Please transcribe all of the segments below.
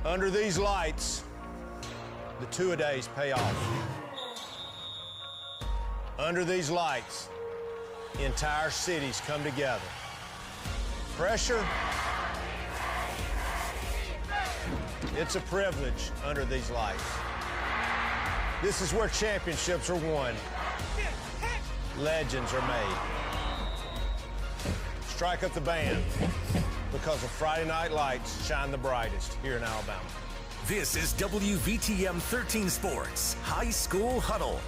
Under these lights, the two-a-days pay off. Under these lights, entire cities come together. Pressure, it's a privilege under these lights. This is where championships are won. Legends are made. Strike up the band, because the Friday night lights shine the brightest here in Alabama. This is WVTM 13 Sports High School Huddle.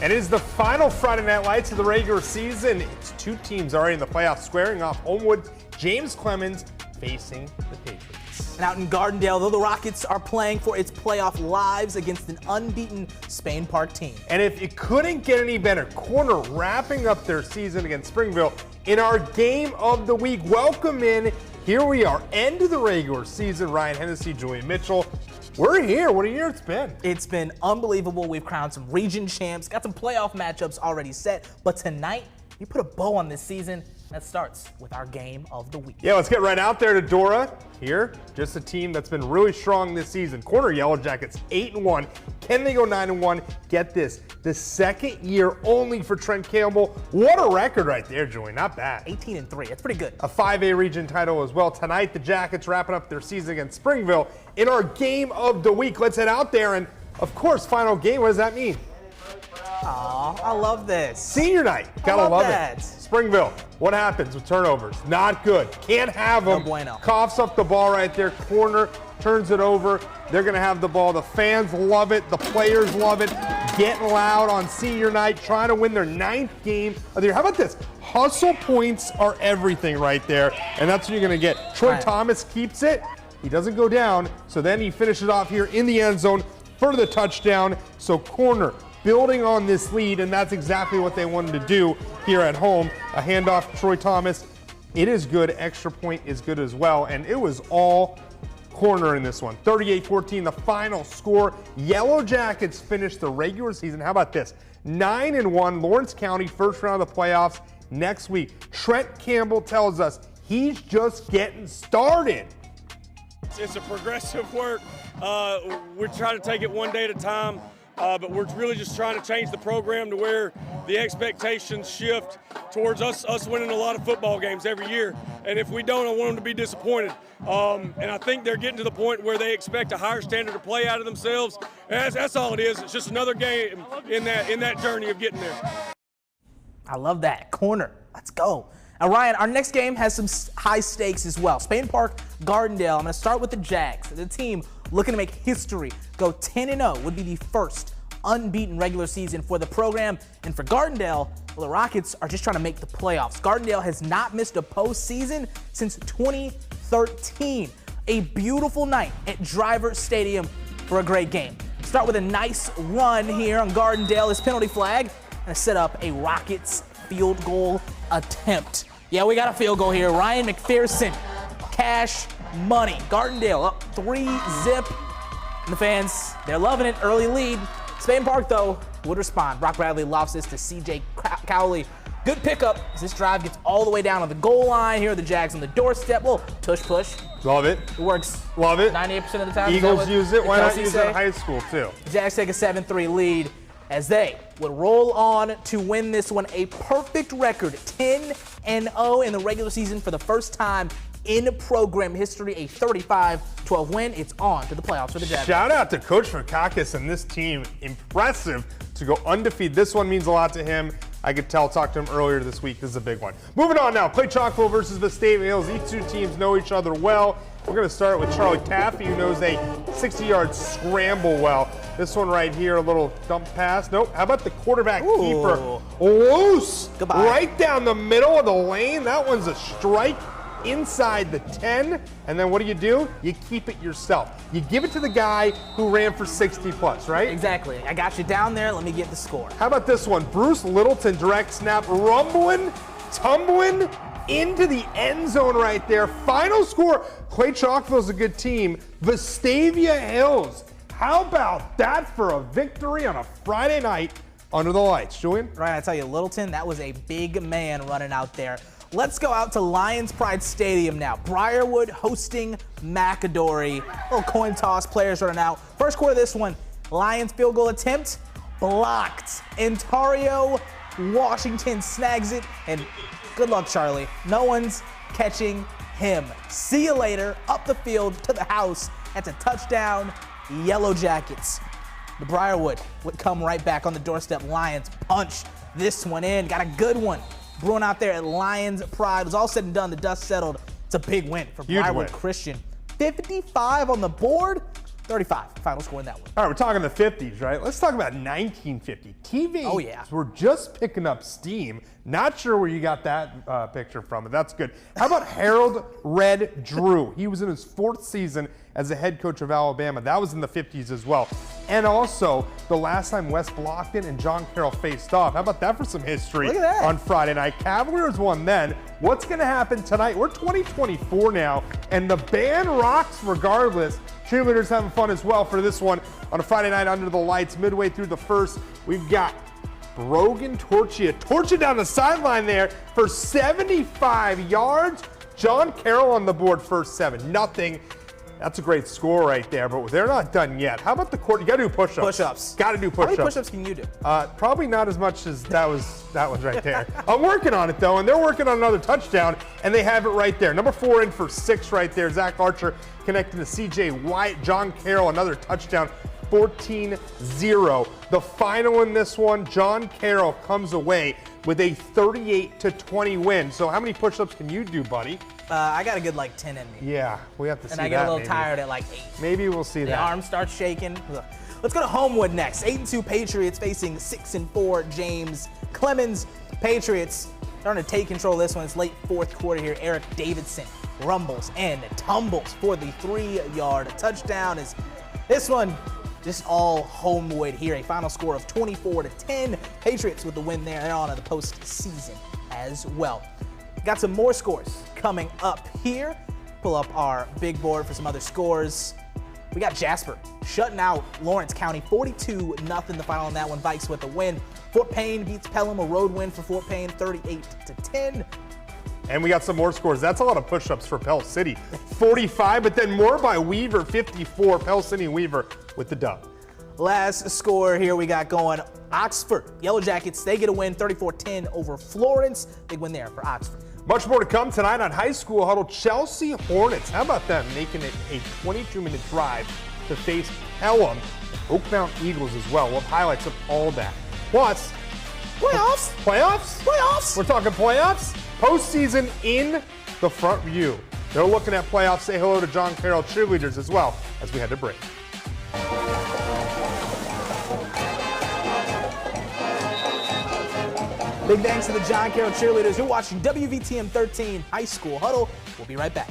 And it is the final Friday Night Lights of the regular season. It's two teams already in the playoffs squaring off. Homewood, James Clemens facing the Patriots. And out in Gardendale, though, the Rockets are playing for its playoff lives against an unbeaten Spain Park team. And if it couldn't get any better, Corner wrapping up their season against Springville in our game of the week. Welcome in. Here we are, end of the regular season. Ryan Hennessy, Julian Mitchell. We're here. What a year it's been. It's been unbelievable. We've crowned some region champs, got some playoff matchups already set. But tonight, we put a bow on this season. That starts with our game of the week. Yeah, let's get right out there to Dora. Here, just a team that's been really strong this season. Corner Yellow Jackets 8-1. Can they go 9-1? Get this, the second year only for Trent Campbell. What a record right there, Joey. Not bad. 18-3. That's pretty good. A 5A region title as well. Tonight, the Jackets wrapping up their season against Springville in our game of the week. Let's head out there and, of course, final game. What does that mean? Aw, I love this. Senior night. Gotta love that. it. Springville, what happens with turnovers? Not good. Can't have them. No bueno. Coughs up the ball right there. Corner turns it over. They're going to have the ball. The fans love it. The players love it. Getting loud on senior night, trying to win their 9th game of the year. How about this? Hustle points are everything right there, and that's what you're going to get. Troy Thomas keeps it. He doesn't go down, so then he finishes off here in the end zone for the touchdown. So Corner building on this lead, and that's exactly what they wanted to do here at home. A handoff to Troy Thomas. It is good. Extra point is good as well, and it was all Corner in this one. 38-14, the final score. Yellow Jackets finished the regular season. How about this? 9-1, Lawrence County, first round of the playoffs next week. Trent Campbell tells us he's just getting started. It's a progressive work. We're trying to take it one day at a time. But we're really just trying to change the program to where the expectations shift towards us winning a lot of football games every year. And if we don't, I want them to be disappointed. And I think they're getting to the point where they expect a higher standard of play out of themselves. And that's all it is. It's just another game in that journey of getting there. I love that. Corner. Let's go. Now, Ryan, our next game has some high stakes as well. Spain Park, Gardendale. I'm going to start with the Jags. The team looking to make history, go 10-0, would be the first unbeaten regular season for the program. And for Gardendale, well, the Rockets are just trying to make the playoffs. Gardendale has not missed a postseason since 2013. A beautiful night at Driver Stadium for a great game. Start with a nice run here on Gardendale. This penalty flag and set up a Rockets field goal attempt. Yeah, we got a field goal here. Ryan McPherson, cash money. Gardendale up 3-zip. And the fans, they're loving it. Early lead. Spain Park, though, would respond. Brock Bradley lofts this to C.J. Cowley. Good pickup as this drive gets all the way down on the goal line. Here are the Jags on the doorstep. Little tush push. Love it. It works. Love it. 98% of the time. Eagles use it. Why not use it in high school, too? The Jags take a 7-3 lead as they would roll on to win this one. A perfect record, 10-0 in the regular season for the first time in program history. A 35-12 win. It's on to the playoffs for the Jags. Shout out to Coach Fakakis and this team. Impressive to go undefeated. This one means a lot to him. I could tell, talked to him earlier this week. This is a big one. Moving on now. Clay Chalkville versus Vestavia Hills. These two teams know each other well. We're going to start with Charlie Taffy, who knows a 60-yard scramble well. This one right here, a little dump pass. Nope. How about the quarterback keeper? Loose. Goodbye. Right down the middle of the lane. That one's a strike inside the 10. And then what do? You keep it yourself. You give it to the guy who ran for 60 plus, right? Exactly. I got you down there. Let me get the score. How about this one? Bruce Littleton, direct snap, rumbling, tumbling into the end zone right there. Final score. Clay Chalkville's a good team. Vestavia Hills. How about that for a victory on a Friday night under the lights? Julian? Right, I tell you, Littleton, that was a big man running out there. Let's go out to Lions Pride Stadium now. Briarwood hosting McAdory. Little coin toss, players running out. First quarter of this one, Lions field goal attempt blocked. Ontario Washington snags it, and good luck, Charlie. No one's catching him. See you later, up the field to the house. That's a touchdown, Yellow Jackets. The Briarwood would come right back on the doorstep. Lions punch this one in, got a good one. Brewing out there at Lions Pride. It was all said and done, the dust settled. It's a big win for Huge Briarwood win. Christian. 55 on the board, 35 final score in that one. All right, we're talking the 50s, right? Let's talk about 1950. TV. Oh, yeah. We're just picking up steam. Not sure where you got that picture from, but that's good. How about Harold Red Drew? He was in his 4th season as the head coach of Alabama. That was in the 50s as well. And also, the last time Wes Blockton and John Carroll faced off. How about that for some history? Look at that. On Friday night. Cavaliers won then. What's going to happen tonight? We're 2024 now, and the band rocks regardless. Cheerleaders having fun as well for this one on a Friday night under the lights. Midway through the first, we've got Brogan torching down the sideline there for 75 yards. John Carroll on the board, first 7-0. That's a great score right there, but they're not done yet. How about the court? You got to do push-ups. Push-ups. Got to do How push-ups. many push-ups can you do? Probably not as much as that one right there. I'm working on it though, and they're working on another touchdown, and they have it right there. Number 4 in for 6 right there. Zach Archer connecting to C.J. White. John Carroll, another touchdown. 14-0. The final in this one, John Carroll comes away with a 38-20 win. So how many push-ups can you do, buddy? I got a good like 10 in me. Yeah, we have to see And that. I get a little maybe. tired at like 8. Maybe we'll see The that. arm starts shaking. Ugh. Let's go to Homewood next. 8-2 Patriots facing 6-4 James Clemens. Patriots starting to take control of this one. It's late 4th quarter here. Eric Davidson rumbles and tumbles for the 3-yard touchdown. Is this one just all Homewood here? A final score of 24-10. Patriots with the win there. They're on to the postseason as well. Got some more scores coming up here. Pull up our big board for some other scores. We got Jasper shutting out Lawrence County 42-0 the final on that one. Vikes with the win. Fort Payne beats Pelham, a road win for Fort Payne 38-10. And we got some more scores. That's a lot of push-ups for Pell City. 45, but then more by Weaver, 54. Pell City Weaver with the dub. Last score here we got going. Oxford Yellow Jackets, they get a win 34-10 over Florence. Big win there for Oxford. Much more to come tonight on High School Huddle. Chelsea Hornets. How about them making it a 22-minute drive to face Pelham, Oak Mountain Eagles as well. We'll have highlights of all that. Plus, Playoffs? playoffs? Playoffs? We're talking playoffs? Postseason in the front view. They're looking at playoffs. Say hello to John Carroll cheerleaders as well as we head to break. Big thanks to the John Carroll cheerleaders. You're watching WVTM 13 High School Huddle. We'll be right back.